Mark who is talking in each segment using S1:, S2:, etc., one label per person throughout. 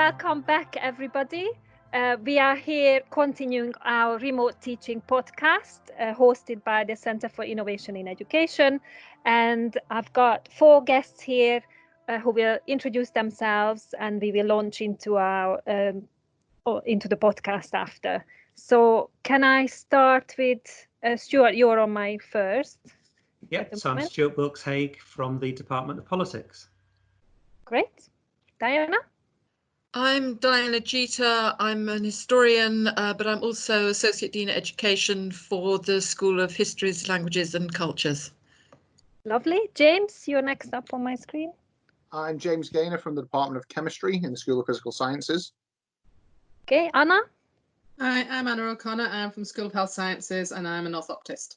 S1: welcome back, everybody. We are here continuing our remote teaching podcast hosted by the Center for Innovation in Education. And I've got 4 guests here who will introduce themselves, and we will launch into into the podcast after. So can I start with Stuart? You're on my first.
S2: Yep, so I'm Stuart Wilkes-Hague from the Department of Politics.
S1: Great. Diana?
S3: I'm Diana Jeter. I'm an historian, but I'm also Associate Dean of Education for the School of Histories, Languages and Cultures.
S1: Lovely. James, you're next up on my screen.
S4: I'm James Gaynor from the Department of Chemistry in the School of Physical Sciences.
S1: Okay, Anna?
S5: Hi, I'm Anna O'Connor. I'm from the School of Health Sciences and I'm an orthoptist.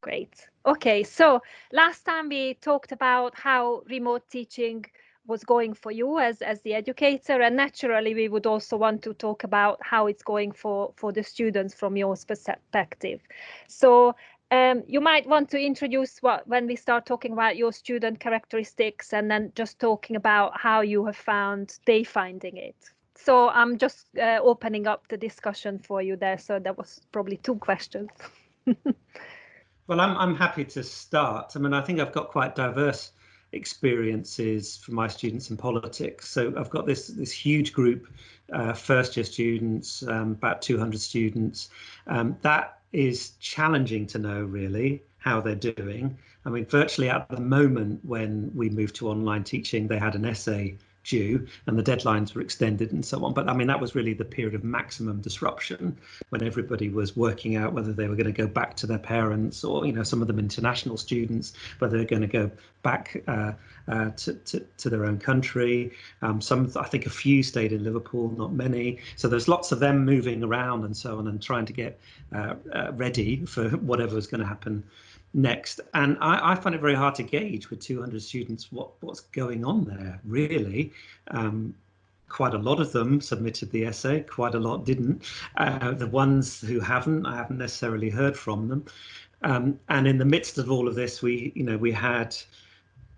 S1: Great. Okay, so last time we talked about how remote teaching was going for you as the educator, and naturally we would also want to talk about how it's going for the students from your perspective. So you might want to introduce when we start talking about your student characteristics, and then just talking about how you have found they finding it. So I'm just opening up the discussion for you there. So that was probably 2 questions.
S2: Well, I'm happy to start. I mean, I think I've got quite diverse experiences for my students in politics. So I've got this huge group, first year students, about 200 students. That is challenging to know really how they're doing. I mean, virtually at the moment when we moved to online teaching, they had an essay due and the deadlines were extended and so on. But I mean, that was really the period of maximum disruption when everybody was working out whether they were going to go back to their parents, or, you know, some of them international students, whether they're going to go back to their own country. Some, I think a few stayed in Liverpool, not many. So there's lots of them moving around and so on, and trying to get ready for whatever was going to happen next. And I find it very hard to gauge with 200 students what's going on there, really. Quite a lot of them submitted the essay, quite a lot didn't. The ones who haven't, I haven't necessarily heard from them. And in the midst of all of this, we had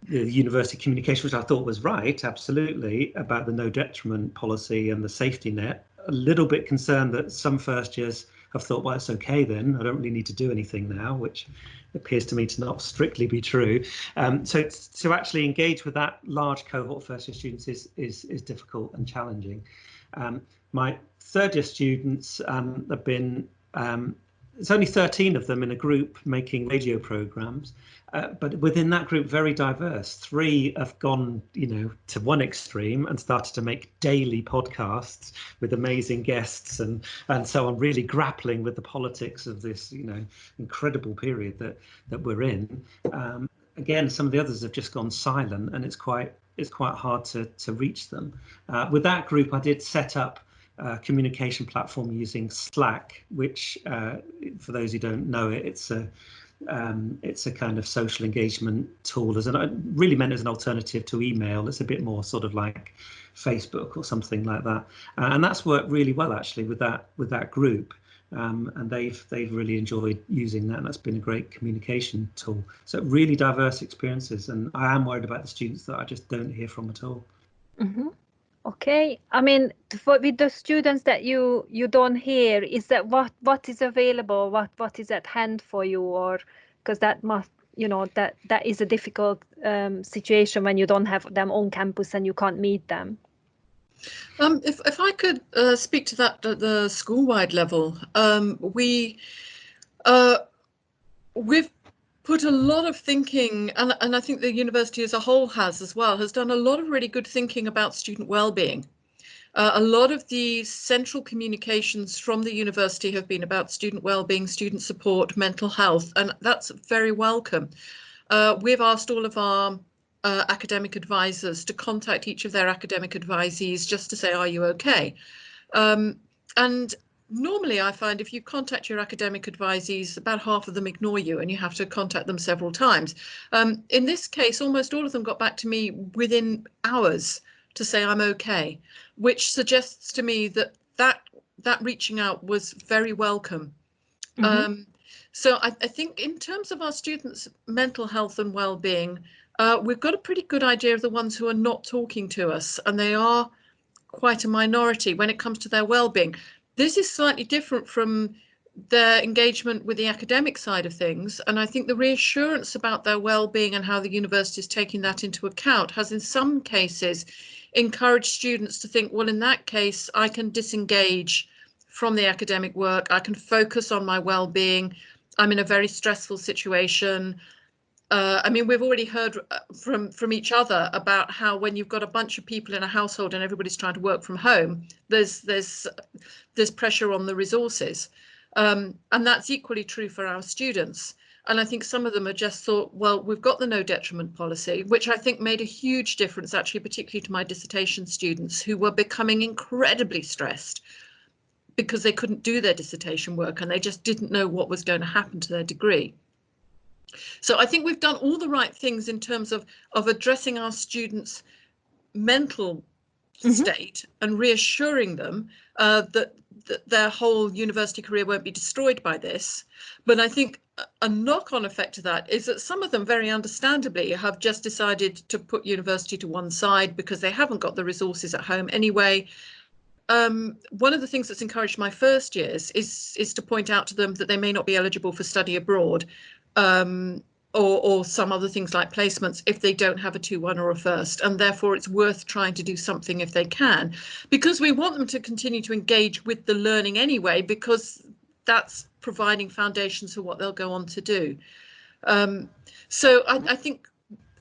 S2: the university communication, which I thought was right, absolutely, about the no detriment policy and the safety net. A little bit concerned that some first years have thought, well, it's okay then, I don't really need to do anything now, which appears to me to not strictly be true. So to actually engage with that large cohort of first year students is difficult and challenging. My third year students have been, it's only 13 of them in a group making radio programs, but within that group, very diverse. 3 have gone, to one extreme and started to make daily podcasts with amazing guests and so on, really grappling with the politics of this, incredible period that we're in. Again, some of the others have just gone silent, and it's quite hard to reach them. With that group, I did set up communication platform using Slack, which for those who don't know it, it's a kind of social engagement tool, really meant as an alternative to email. It's a bit more sort of like Facebook or something like that, and that's worked really well actually with that group. And they've really enjoyed using that, and that's been a great communication tool. So really diverse experiences, and I am worried about the students that I just don't hear from at all.
S1: Mm-hmm. Okay, I mean, with the students that you don't hear, is that what is available, what is at hand for you, or because that must, that is a difficult situation when you don't have them on campus and you can't meet them.
S3: If I could speak to that at the school-wide level, we've put a lot of thinking, and I think the university as a whole has done a lot of really good thinking about student well-being. A lot of the central communications from the university have been about student well-being, student support, mental health, and that's very welcome. We've asked all of our academic advisors to contact each of their academic advisees just to say, are you okay? And normally I find if you contact your academic advisees, about half of them ignore you and you have to contact them several times. In this case, almost all of them got back to me within hours to say I'm okay, which suggests to me that reaching out was very welcome. Mm-hmm. So I think in terms of our students' mental health and well-being, we've got a pretty good idea of the ones who are not talking to us, and they are quite a minority when it comes to their well-being. This is slightly different from their engagement with the academic side of things, and I think the reassurance about their well-being and how the university is taking that into account has in some cases encouraged students to think, well, in that case I can disengage from the academic work, I can focus on my well-being, I'm in a very stressful situation. I mean, we've already heard from each other about how when you've got a bunch of people in a household and everybody's trying to work from home, there's pressure on the resources. And that's equally true for our students. And I think some of them have just thought, well, we've got the no detriment policy, which I think made a huge difference, actually, particularly to my dissertation students who were becoming incredibly stressed because they couldn't do their dissertation work and they just didn't know what was going to happen to their degree. So I think we've done all the right things in terms of addressing our students' mental state and reassuring them that their whole university career won't be destroyed by this. But I think a knock-on effect of that is that some of them very understandably have just decided to put university to one side because they haven't got the resources at home anyway. One of the things that's encouraged my first years is to point out to them that they may not be eligible for study abroad, or some other things like placements if they don't have a 2-1 or a first, and therefore it's worth trying to do something if they can, because we want them to continue to engage with the learning anyway, because that's providing foundations for what they'll go on to do. So I think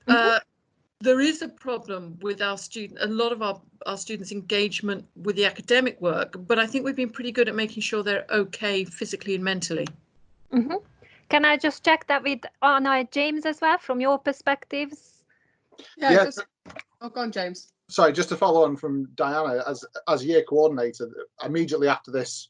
S3: there is a problem with a lot of our students' engagement with the academic work, but I think we've been pretty good at making sure they're okay physically and mentally.
S1: Can I just check that with Anna and James as well, from your perspectives?
S5: Yeah. Go on, James.
S4: Sorry, just to follow on from Diana, as year coordinator, immediately after this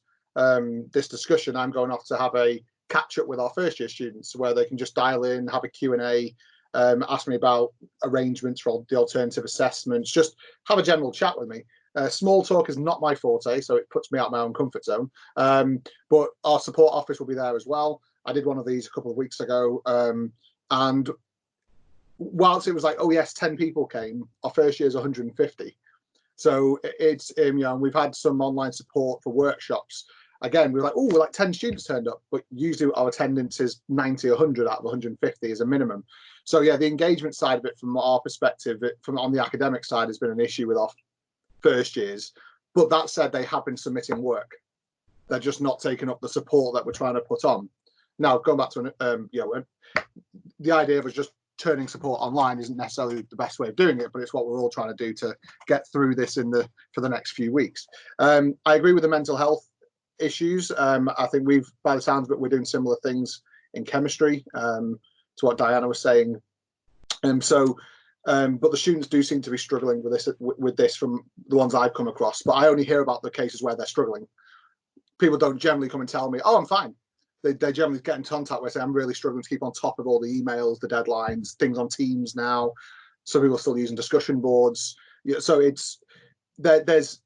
S4: this discussion, I'm going off to have a catch up with our first year students where they can just dial in, have a Q&A, ask me about arrangements for the alternative assessments, just have a general chat with me. Small talk is not my forte, so it puts me out of my own comfort zone. But our support office will be there as well. I did one of these a couple of weeks ago, and whilst it was like, oh yes, 10 people came, our first year is 150. So it's, you know, we've had some online support for workshops. Again, we're like 10 students turned up, but usually our attendance is 90 or 100 out of 150 is a minimum. So yeah, the engagement side of it from our perspective, from on the academic side, has been an issue with our first years. But that said, they have been submitting work. They're just not taking up the support that we're trying to put on. Now, going back to you know, the idea of us just turning support online isn't necessarily the best way of doing it, but it's what we're all trying to do to get through this for the next few weeks. I agree with the mental health issues. I think by the sounds of it, we're doing similar things in chemistry to what Diana was saying. But the students do seem to be struggling with this from the ones I've come across. But I only hear about the cases where they're struggling. People don't generally come and tell me, oh, I'm fine. They generally get in contact with, say, I'm really struggling to keep on top of all the emails, the deadlines, things on Teams now. Some people are still using discussion boards. Yeah, so there's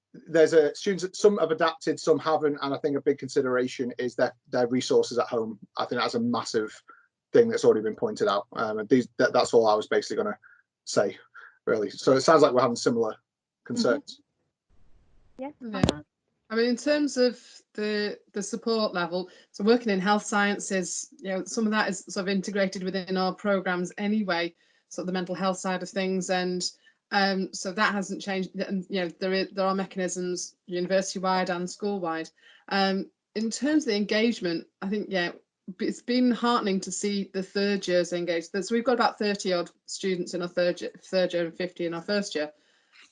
S4: students, some have adapted, some haven't, and I think a big consideration is their resources at home. I think that's a massive thing that's already been pointed out. That's all I was basically going to say, really. So it sounds like we're having similar concerns.
S1: Yeah.
S5: I mean, in terms of the support level, so working in health sciences, you know, some of that is sort of integrated within our programs anyway, sort of the mental health side of things, and so that hasn't changed. And you know, there are mechanisms university-wide and school-wide. In terms of the engagement, I think it's been heartening to see the third years engaged. So we've got about 30 odd students in our third year and 50 in our first year.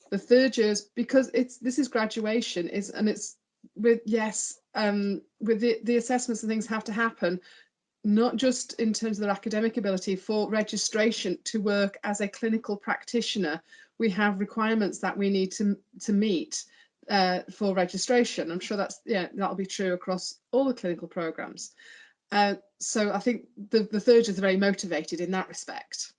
S5: The third years, because this is graduation, it's with the assessments and things have to happen, not just in terms of their academic ability. For registration to work as a clinical practitioner, we have requirements that we need to meet for registration. I'm sure that'll be true across all the clinical programs. So I think the third years are very motivated in that respect.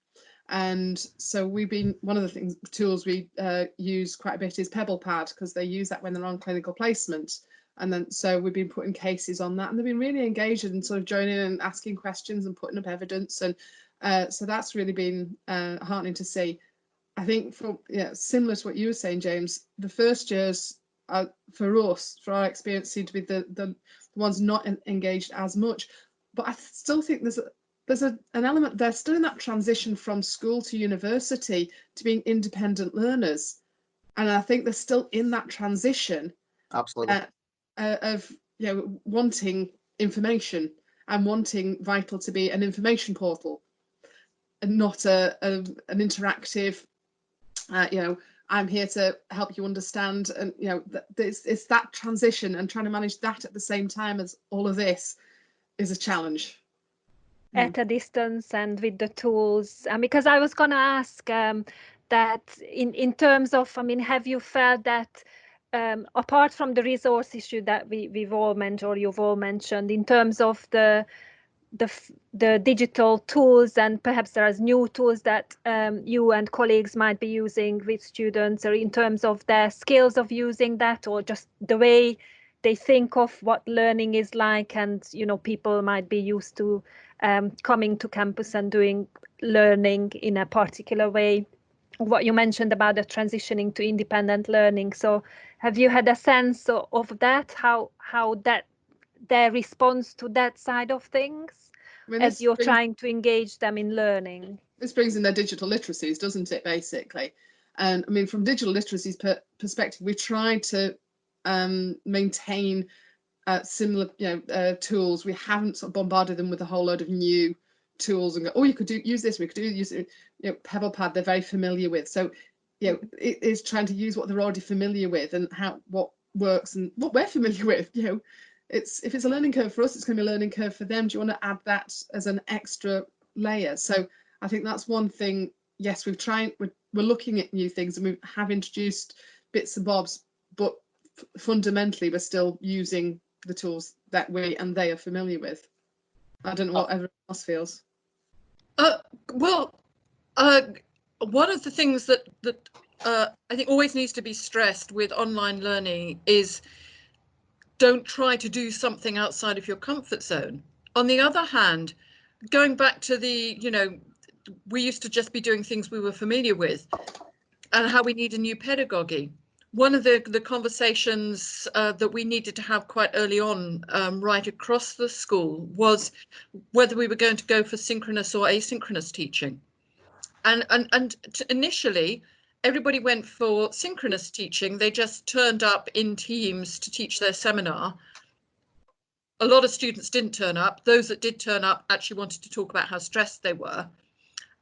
S5: And so one of the tools we use quite a bit is PebblePad, because they use that when they're on clinical placement. And then so we've been putting cases on that, and they've been really engaged and sort of joining and asking questions and putting up evidence. And so that's really been heartening to see. I think similar to what you were saying, James, the first years for us, for our experience, seem to be the ones not engaged as much. But I still think there's an element, they're still in that transition from school to university to being independent learners. And I think they're still in that transition.
S4: Absolutely.
S5: Of wanting information and wanting Vital to be an information portal and not an interactive, I'm here to help you understand. And it's that transition, and trying to manage that at the same time as all of this is a challenge.
S1: At a distance and with the tools. Because I was going to ask that in terms of, have you felt that apart from the resource issue that we've all mentioned, or you've all mentioned, in terms of the digital tools, and perhaps there's new tools that you and colleagues might be using with students, or in terms of their skills of using that, or just the way they think of what learning is like, and people might be used to coming to campus and doing learning in a particular way. What you mentioned about the transitioning to independent learning. So have you had a sense of that, how that their response to that side of things as you're trying to engage them in learning?
S5: This brings in their digital literacies, doesn't it, basically? And from digital literacies perspective, we try to maintain similar tools. We haven't sort of bombarded them with a whole load of new tools and go, oh, you could use this, we could use it. PebblePad, they're very familiar with. So it is trying to use what they're already familiar with, and what works and what we're familiar with. If it's a learning curve for us, it's going to be a learning curve for them. Do you want to add that as an extra layer? So I think that's one thing. Yes, we're looking at new things, and we have introduced bits and bobs, but fundamentally we're still using the tools that we and they are familiar with. I don't know what everyone else feels.
S3: One of the things that I think always needs to be stressed with online learning is don't try to do something outside of your comfort zone. On the other hand, going back to we used to just be doing things we were familiar with, and how we need a new pedagogy. One of the conversations that we needed to have quite early on, right across the school, was whether we were going to go for synchronous or asynchronous teaching. And initially, everybody went for synchronous teaching. They just turned up in teams to teach their seminar. A lot of students didn't turn up. Those that did turn up actually wanted to talk about how stressed they were.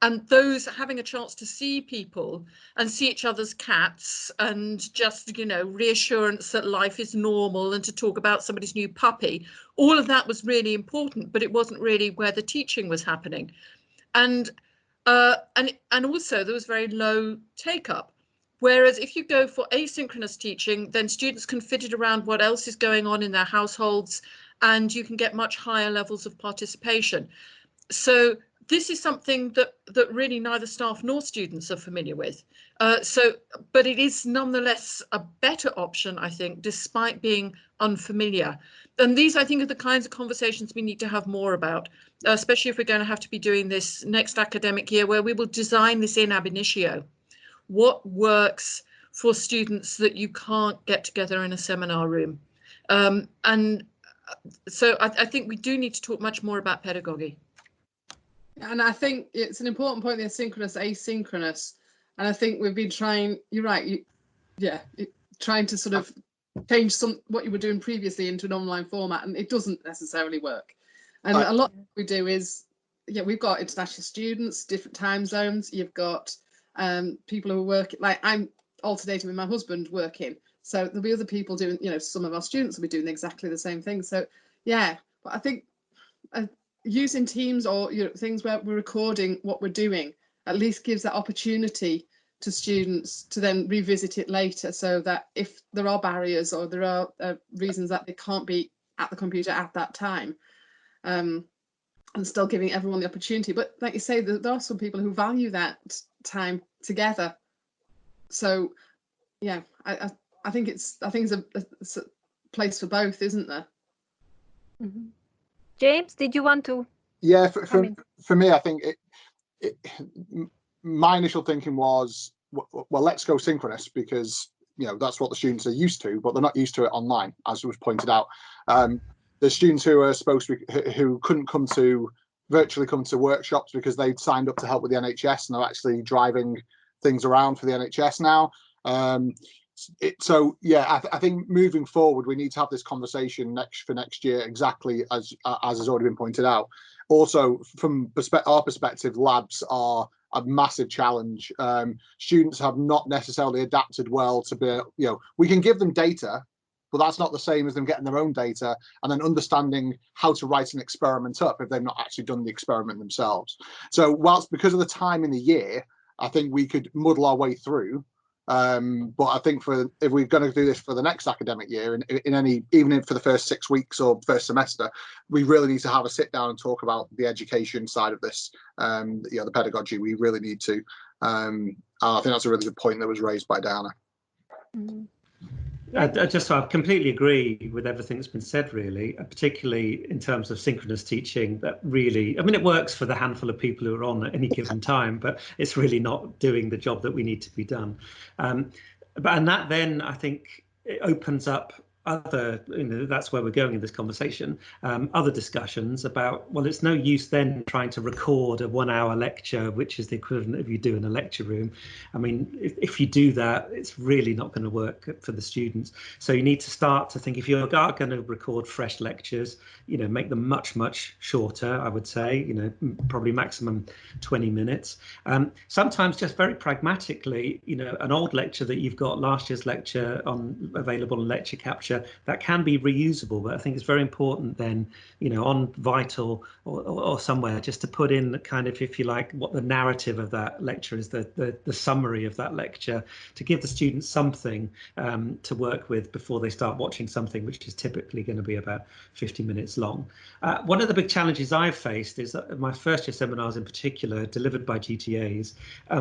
S3: And those having a chance to see people and see each other's cats, and just, reassurance that life is normal, and to talk about somebody's new puppy, all of that was really important, but it wasn't really where the teaching was happening. And also there was very low take up. Whereas if you go for asynchronous teaching, then students can fit it around what else is going on in their households, and you can get much higher levels of participation. So this is something that really neither staff nor students are familiar with. But it is nonetheless a better option, I think, despite being unfamiliar. And these, I think, are the kinds of conversations we need to have more about, especially if we're going to have to be doing this next academic year, where we will design this in ab initio. What works for students that you can't get together in a seminar room? And so I think we do need to talk much more about pedagogy.
S5: And I think it's an important point, the synchronous, asynchronous. And I think we've been trying, you're right, trying to sort of change what you were doing previously into an online format, and it doesn't necessarily work. And a lot of what we do is, we've got international students, different time zones. You've got people who work, like I'm alternating with my husband working. So there'll be other people doing, some of our students will be doing exactly the same thing. So, but I think using Teams or things where we're recording what we're doing at least gives that opportunity to students to then revisit it later, so that if there are barriers or there are reasons that they can't be at the computer at that time, and still giving everyone the opportunity. But like you say, there are some people who value that time together. So I think it's a place for both, isn't there?
S1: Mm-hmm. James, did you want to?
S4: Yeah, for me, I think my initial thinking was well, let's go synchronous, because that's what the students are used to, but they're not used to it online, as was pointed out. The students who are supposed to be, who couldn't virtually come to workshops because they'd signed up to help with the NHS, and they're actually driving things around for the NHS now. So yeah, I think moving forward, we need to have this conversation for next year, exactly as has already been pointed out. Also, from our perspective, labs are a massive challenge. Students have not necessarily adapted well to be, we can give them data, but that's not the same as them getting their own data and then understanding how to write an experiment up if they've not actually done the experiment themselves. So whilst, because of the time in the year, I think we could muddle our way through. But I think if we're going to do this for the next academic year, even for the first 6 weeks or first semester, we really need to have a sit down and talk about the education side of this, the pedagogy. We really need to. I think that's a really good point that was raised by Diana.
S1: Mm-hmm.
S2: I completely agree with everything that's been said, really, particularly in terms of synchronous teaching. That really, it works for the handful of people who are on at any given time, but it's really not doing the job that we need to be done. And that then, I think, it opens up other, that's where we're going in this conversation, other discussions about, well, it's no use then trying to record a 1 hour lecture, which is the equivalent of you do in a lecture room. If you do that, it's really not going to work for the students. So you need to start to think, if you're going to record fresh lectures, make them much, much shorter, I would say, probably maximum 20 minutes. Sometimes just very pragmatically, an old lecture that you've got, last year's lecture available on Lecture Capture, that can be reusable, but I think it's very important then, on Vital or somewhere, just to put in kind of, if you like, what the narrative of that lecture is, the summary of that lecture, to give the students something to work with before they start watching something which is typically going to be about 50 minutes long. One of the big challenges I've faced is that my first year seminars in particular, delivered by GTAs,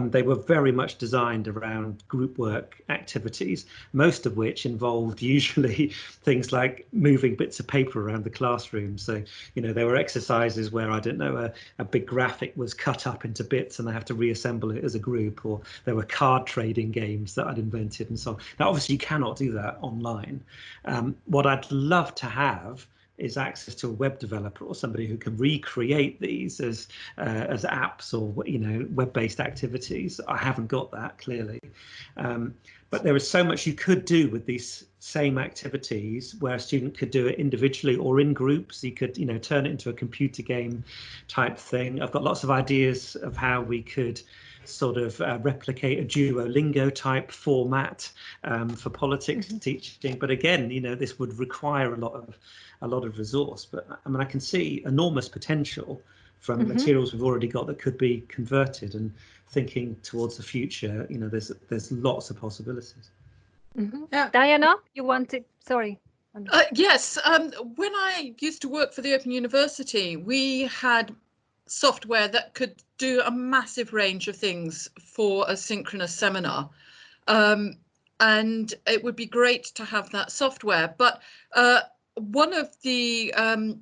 S2: they were very much designed around group work activities, most of which involved usually things like moving bits of paper around the classroom. So, there were exercises where, I don't know, a big graphic was cut up into bits and they have to reassemble it as a group, or there were card trading games that I'd invented and so on. Now, obviously, you cannot do that online. What I'd love to have is access to a web developer or somebody who can recreate these as apps or web-based activities. I haven't got that, clearly, but there is so much you could do with these same activities, where a student could do it individually or in groups. You could turn it into a computer game type thing. I've got lots of ideas of how we could sort of replicate a Duolingo type format for politics teaching, but again, this would require a lot of resource. But I can see enormous potential from materials we've already got that could be converted, and thinking towards the future, there's lots of possibilities.
S3: Yeah.
S1: Diana, you wanted, sorry.
S3: Yes, when I used to work for the Open University, we had software that could do a massive range of things for a synchronous seminar. And it would be great to have that software. But one of the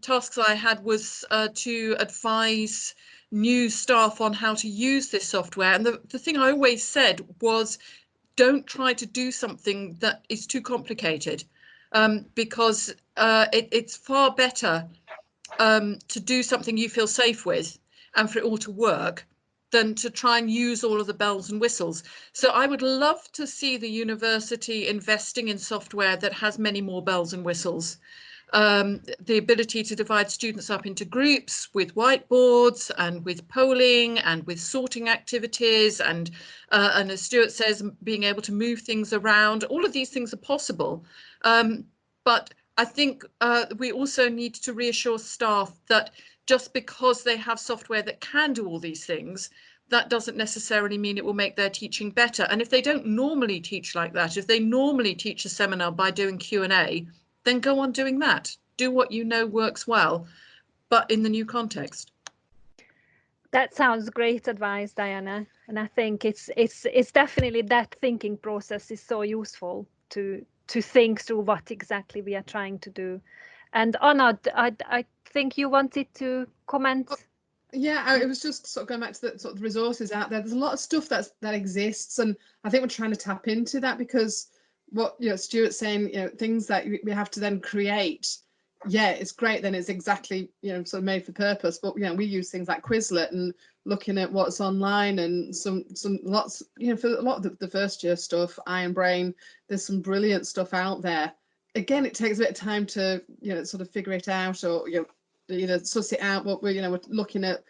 S3: tasks I had was to advise new staff on how to use this software. And the thing I always said was, don't try to do something that is too complicated, because it's far better to do something you feel safe with and for it all to work than to try and use all of the bells and whistles. So I would love to see the university investing in software that has many more bells and whistles. The ability to divide students up into groups with whiteboards and with polling and with sorting activities, and as Stuart says, being able to move things around. All of these things are possible. But I think we also need to reassure staff that just because they have software that can do all these things, that doesn't necessarily mean it will make their teaching better. And if they don't normally teach like that, if they normally teach a seminar by doing Q&A, then go on doing that. Do what you know works well, but in the new context.
S1: That sounds great advice, Diana. And I think it's definitely that thinking process is so useful to think through what exactly we are trying to do. And Anna, I think you wanted to comment.
S5: Yeah, it was just sort of going back to the sort of resources out there. There's a lot of stuff that exists, and I think we're trying to tap into that, because what Stuart's saying, things that we have to then create. Yeah, it's great. Then it's exactly sort of made for purpose. But we use things like Quizlet and looking at what's online, and some lots for a lot of the first year stuff, Iron Brain. There's some brilliant stuff out there. Again, it takes a bit of time to sort of figure it out, or suss it out. What we're looking at,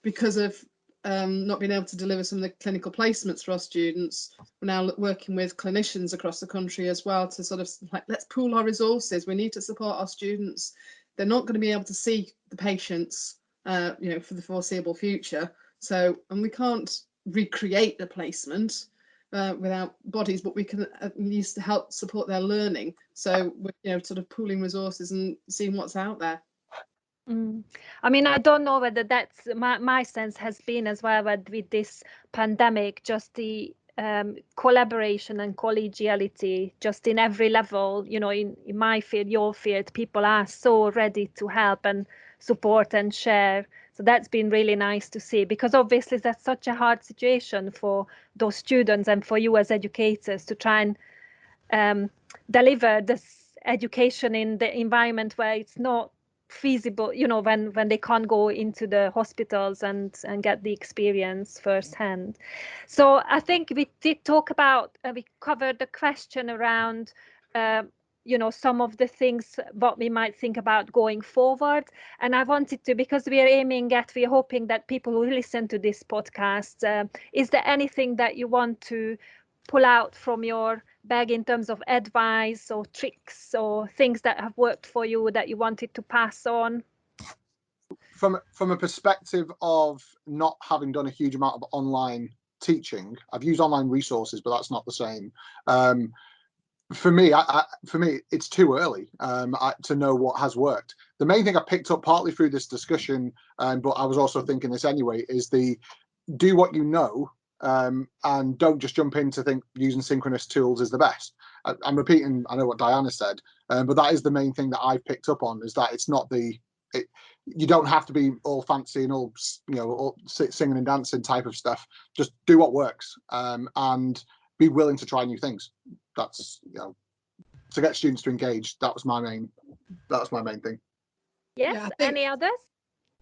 S5: because of not being able to deliver some of the clinical placements for our students. We're now working with clinicians across the country as well to sort of like, let's pool our resources. We need to support our students. They're not going to be able to see the patients, for the foreseeable future. So, and we can't recreate the placement without bodies, but we can at least help support their learning. So we're sort of pooling resources and seeing what's out there.
S1: I mean, I don't know whether that's my sense has been as well, but with this pandemic, just the collaboration and collegiality just in every level, in my field, your field, people are so ready to help and support and share. So that's been really nice to see, because obviously that's such a hard situation for those students and for you as educators to try and deliver this education in the environment where it's not feasible, when they can't go into the hospitals and get the experience firsthand. So I think we did talk about, we covered the question around, some of the things what we might think about going forward. And I wanted to, because we're hoping that people will listen to this podcast, is there anything that you want to pull out from your bag in terms of advice or tricks or things that have worked for you that you wanted to pass on?
S4: From a perspective of not having done a huge amount of online teaching, I've used online resources, but that's not the same. For me, it's too early to know what has worked. The main thing I picked up partly through this discussion, but I was also thinking this anyway, is do what you know. And don't just jump in to think using synchronous tools is the best. I'm repeating, I know what Diana said, but that is the main thing that I've picked up on, is that it's not you don't have to be all fancy and all singing and dancing type of stuff. Just do what works, and be willing to try new things. That's to get students to engage. That's my main thing.
S1: Yes. Any others?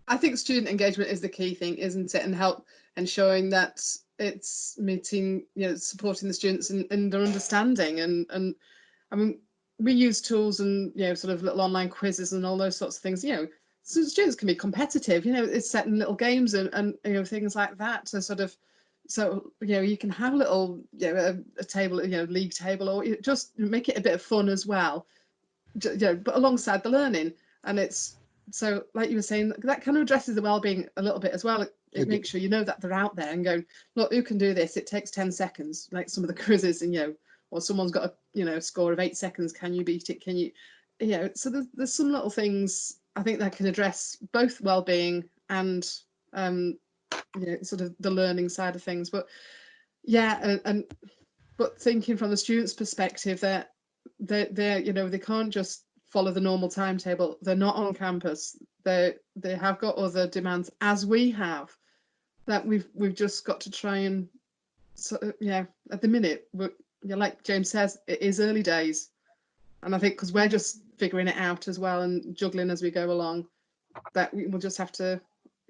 S5: I think student engagement is the key thing, isn't it? And help and showing that it's meeting, supporting the students and their understanding. And I mean, we use tools and, sort of little online quizzes and all those sorts of things, so students can be competitive, it's setting little games and things like that to sort of, so, you can have a little, a table, league table, or just make it a bit of fun as well, but alongside the learning. And it's, so like you were saying, that kind of addresses the well-being a little bit as well. It makes sure that they're out there and going, look, who can do this? It takes 10 seconds, like some of the quizzes, and or someone's got a score of 8 seconds. Can you beat it? Can you, so there's some little things I think that can address both well-being and sort of the learning side of things. But but thinking from the students' perspective, that they can't just follow the normal timetable. They're not on campus. They have got other demands, as we have, that we've just got to try and at the minute, like James says, it is early days, and I think because we're just figuring it out as well and juggling as we go along, that we'll just have to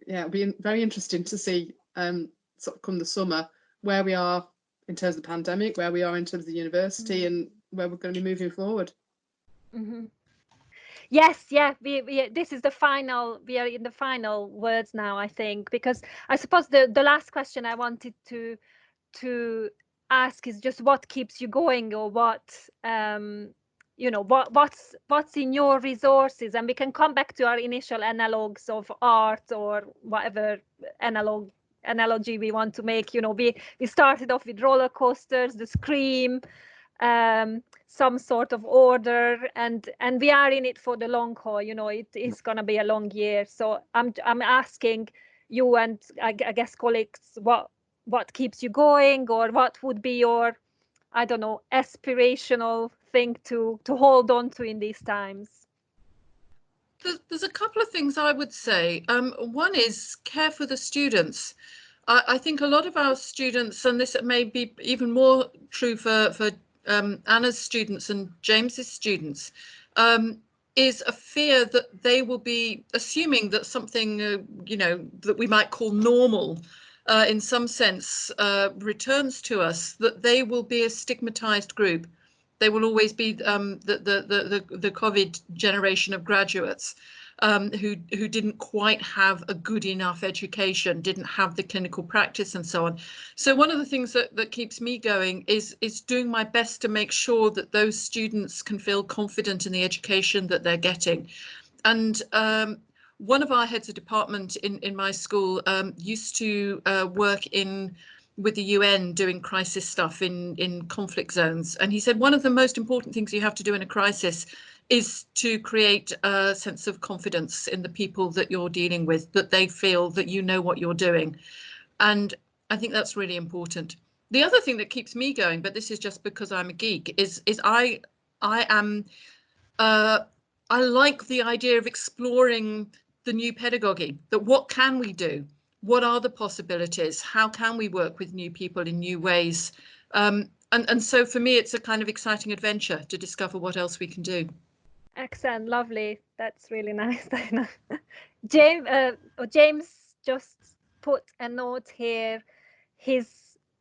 S5: it'll be very interesting to see sort of come the summer where we are in terms of the pandemic, where we are in terms of the university, and where we're going to be moving forward.
S1: Mm-hmm. Yes, yeah, this is the final, we are in the final words now, I think, because I suppose the last question I wanted to ask is just what keeps you going, or what's in your resources, and we can come back to our initial analogs of art or whatever analogy we want to make. We started off with roller coasters, the Scream, some sort of order, and we are in it for the long haul. It is going to be a long year, so I'm asking you and I guess colleagues, what keeps you going, or what would be your, I don't know, aspirational thing to hold on to in these times?
S3: There's a couple of things I would say. One is care for the students. I think a lot of our students, and this may be even more true for Anna's students and James's students, is a fear that they will be assuming that something, that we might call normal, in some sense, returns to us, that they will be a stigmatized group. They will always be the COVID generation of graduates who didn't quite have a good enough education, didn't have the clinical practice and so on. So one of the things that keeps me going is doing my best to make sure that those students can feel confident in the education that they're getting. And one of our heads of department in my school used to work with the UN doing crisis stuff in conflict zones. And he said one of the most important things you have to do in a crisis is to create a sense of confidence in the people that you're dealing with, that they feel that you know what you're doing. And I think that's really important. The other thing that keeps me going, but this is just because I'm a geek, is I like the idea of exploring the new pedagogy, that what can we do? What are the possibilities? How can we work with new people in new ways? And so for me, it's a kind of exciting adventure to discover what else we can do.
S1: Excellent, lovely. That's really nice, Diana. James just put a note here, his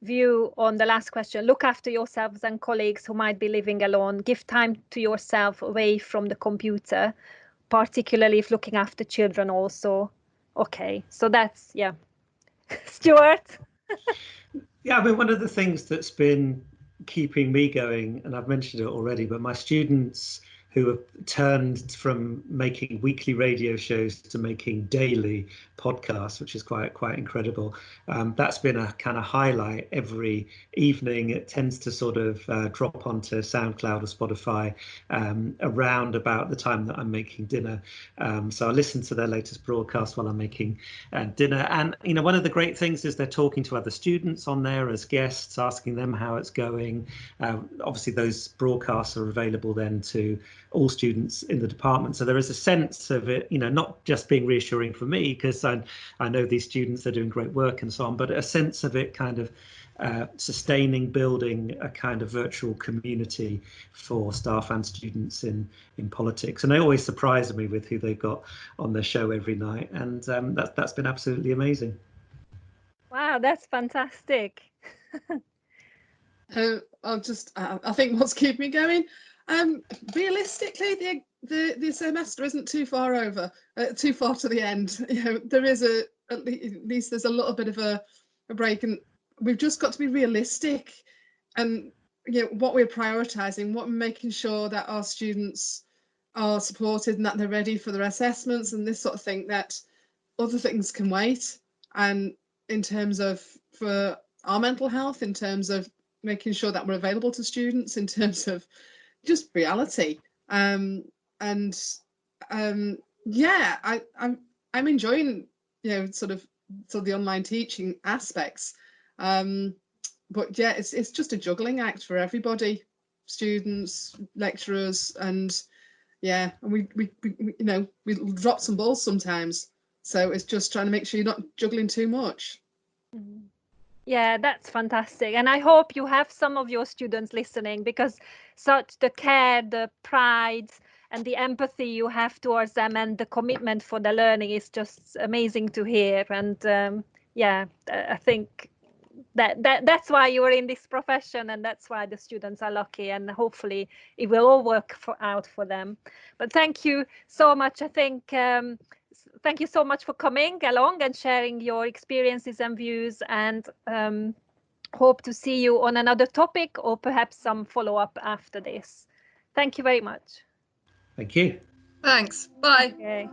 S1: view on the last question. Look after yourselves and colleagues who might be living alone. Give time to yourself away from the computer, particularly if looking after children also. Okay, so that's, yeah. Stuart?
S2: Yeah, I mean, one of the things that's been keeping me going, and I've mentioned it already, but my students who have turned from making weekly radio shows to making daily podcasts, which is quite incredible. That's been a kind of highlight every evening. It tends to sort of drop onto SoundCloud or Spotify around about the time that I'm making dinner. So I listen to their latest broadcast while I'm making dinner. And, you know, one of the great things is they're talking to other students on there as guests, asking them how it's going. Obviously, those broadcasts are available then to all students in the department. So there is a sense of it, you know, not just being reassuring for me, because I know these students are doing great work and so on, but a sense of it kind of sustaining, building a kind of virtual community for staff and students in politics. And they always surprise me with who they've got on their show every night. And that's been absolutely amazing.
S1: Wow, that's fantastic.
S5: I think what's keeping me going, realistically, the semester isn't too far too far to the end. You know, there is at least there's a little bit of a break, and we've just got to be realistic, and you know what we're prioritizing, what we're making sure that our students are supported and that they're ready for their assessments and this sort of thing, that other things can wait. And in terms of for our mental health, in terms of making sure that we're available to students, in terms of just reality. Yeah, I'm enjoying, you know, sort of the online teaching aspects. But yeah, it's just a juggling act for everybody, students, lecturers, and yeah, and we you know, we drop some balls sometimes. So it's just trying to make sure you're not juggling too much.
S1: Yeah, that's fantastic. And I hope you have some of your students listening, because such the care, the pride and the empathy you have towards them and the commitment for the learning is just amazing to hear. And yeah, I think that's why you are in this profession, and that's why the students are lucky, and hopefully it will all work out for them. But thank you so much. I think thank you so much for coming along and sharing your experiences and views, and hope to see you on another topic or perhaps some follow-up after this. Thank you very much.
S2: Thank you.
S3: Thanks. Bye.
S1: Okay.